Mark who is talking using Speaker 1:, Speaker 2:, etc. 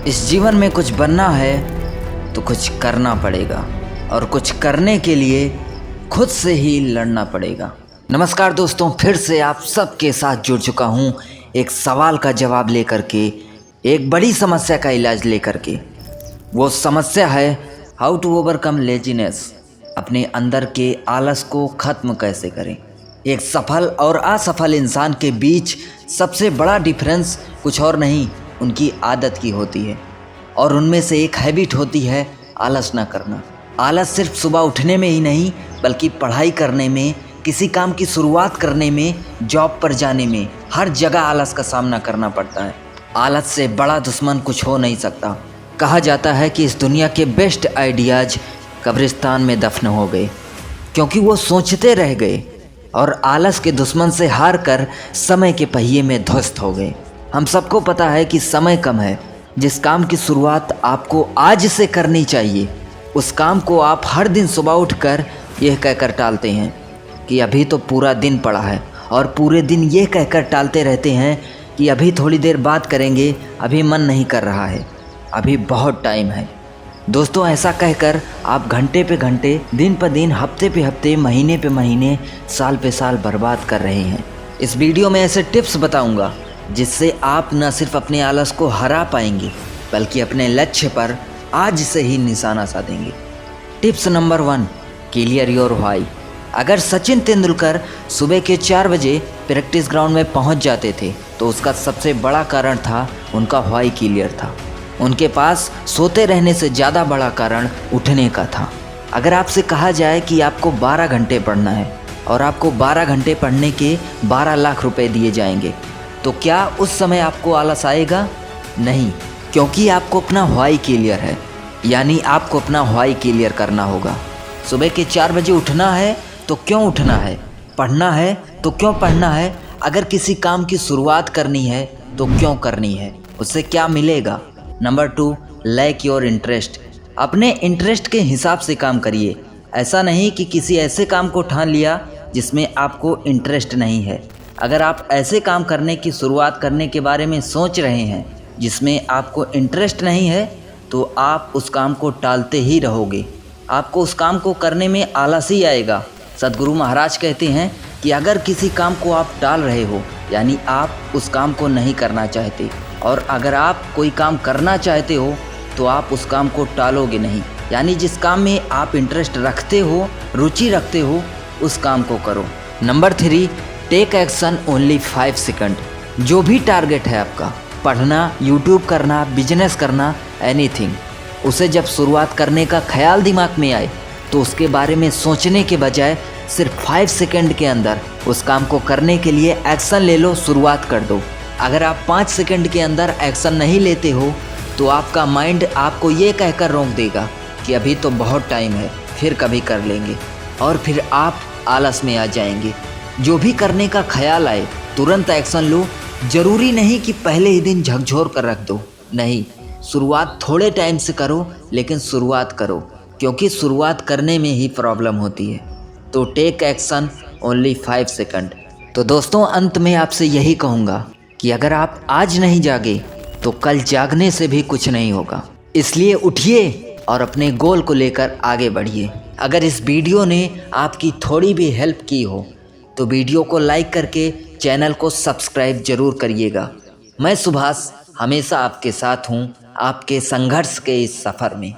Speaker 1: इस जीवन में कुछ बनना है तो कुछ करना पड़ेगा और कुछ करने के लिए खुद से ही लड़ना पड़ेगा। नमस्कार दोस्तों, फिर से आप सबके साथ जुड़ चुका हूँ एक सवाल का जवाब लेकर के, एक बड़ी समस्या का इलाज लेकर के। वो समस्या है हाउ टू ओवरकम लेजीनेस। अपने अंदर के आलस को ख़त्म कैसे करें। एक सफल और असफल इंसान के बीच सबसे बड़ा डिफरेंस कुछ और नहीं, उनकी आदत की होती है। और उनमें से एक हैबिट होती है आलस ना करना। आलस सिर्फ सुबह उठने में ही नहीं, बल्कि पढ़ाई करने में, किसी काम की शुरुआत करने में, जॉब पर जाने में, हर जगह आलस का सामना करना पड़ता है। आलस से बड़ा दुश्मन कुछ हो नहीं सकता। कहा जाता है कि इस दुनिया के बेस्ट आइडियाज़ कब्रिस्तान में दफन हो गए, क्योंकि वो सोचते रह गए और आलस के दुश्मन से हार कर समय के पहिए में ध्वस्त हो गए। हम सबको पता है कि समय कम है। जिस काम की शुरुआत आपको आज से करनी चाहिए, उस काम को आप हर दिन सुबह उठकर यह कहकर टालते हैं कि अभी तो पूरा दिन पड़ा है, और पूरे दिन ये कहकर टालते रहते हैं कि अभी थोड़ी देर बात करेंगे, अभी मन नहीं कर रहा है, अभी बहुत टाइम है। दोस्तों, ऐसा कहकर आप घंटे पे घंटे, दिन पर दिन, हफ्ते पे हफ्ते, महीने पे महीने, साल पे साल बर्बाद कर रहे हैं। इस वीडियो में ऐसे टिप्स बताऊंगा जिससे आप न सिर्फ अपने आलस को हरा पाएंगे, बल्कि अपने लक्ष्य पर आज से ही निशाना साधेंगे। Tips number 1, clear your why. अगर सचिन तेंदुलकर सुबह के 4 बजे प्रैक्टिस ग्राउंड में पहुंच जाते थे, तो उसका सबसे बड़ा कारण था उनका व्हाई क्लियर था। उनके पास सोते रहने से ज़्यादा बड़ा कारण उठने का था। अगर आपसे कहा जाए कि आपको 12 घंटे पढ़ना है और आपको 12 घंटे पढ़ने के 12 लाख रुपए दिए जाएंगे, तो क्या उस समय आपको आलस आएगा? नहीं, क्योंकि आपको अपना व्हाई क्लियर है। यानी आपको अपना व्हाई क्लियर करना होगा। सुबह के 4 बजे उठना है तो क्यों उठना है, पढ़ना है तो क्यों पढ़ना है, अगर किसी काम की शुरुआत करनी है तो क्यों करनी है, उससे क्या मिलेगा। Number 2, like your interest. अपने इंटरेस्ट के हिसाब से काम करिए। ऐसा नहीं कि किसी ऐसे काम को ठान लिया जिसमें आपको इंटरेस्ट नहीं है। अगर आप ऐसे काम करने की शुरुआत करने के बारे में सोच रहे हैं जिसमें आपको इंटरेस्ट नहीं है, तो आप उस काम को टालते ही रहोगे। आपको उस काम को करने में आलस ही आएगा। सद्गुरु महाराज कहते हैं कि अगर किसी काम को आप टाल रहे हो, यानी आप उस काम को नहीं करना चाहते, और अगर आप कोई काम करना चाहते हो तो आप उस काम को टालोगे नहीं। यानी जिस काम में आप इंटरेस्ट रखते हो, रुचि रखते हो, उस काम को करो। Number 3, take action only 5 second. जो भी टारगेट है आपका, पढ़ना, यूट्यूब करना, बिजनेस करना, एनीथिंग, उसे जब शुरुआत करने का ख्याल दिमाग में आए तो उसके बारे में सोचने के बजाय सिर्फ 5 सेकंड के अंदर उस काम को करने के लिए एक्शन ले लो, शुरुआत कर दो। अगर आप 5 सेकंड के अंदर एक्शन नहीं लेते हो तो आपका माइंड आपको ये कहकर रोक देगा कि अभी तो बहुत टाइम है, फिर कभी कर लेंगे, और फिर आप आलस में आ जाएंगे। जो भी करने का ख्याल आए तुरंत एक्शन लो। ज़रूरी नहीं कि पहले ही दिन झकझोर कर रख दो, नहीं, शुरुआत थोड़े टाइम से करो, लेकिन शुरुआत करो, क्योंकि शुरुआत करने में ही प्रॉब्लम होती है। तो टेक एक्शन ओनली 5 सेकंड। तो दोस्तों, अंत में आपसे यही कहूँगा कि अगर आप आज नहीं जागे तो कल जागने से भी कुछ नहीं होगा। इसलिए उठिए और अपने गोल को लेकर आगे बढ़िए। अगर इस वीडियो ने आपकी थोड़ी भी हेल्प की हो तो वीडियो को लाइक करके चैनल को सब्सक्राइब जरूर करिएगा। मैं सुभाष हमेशा आपके साथ हूँ, आपके संघर्ष के इस सफ़र में।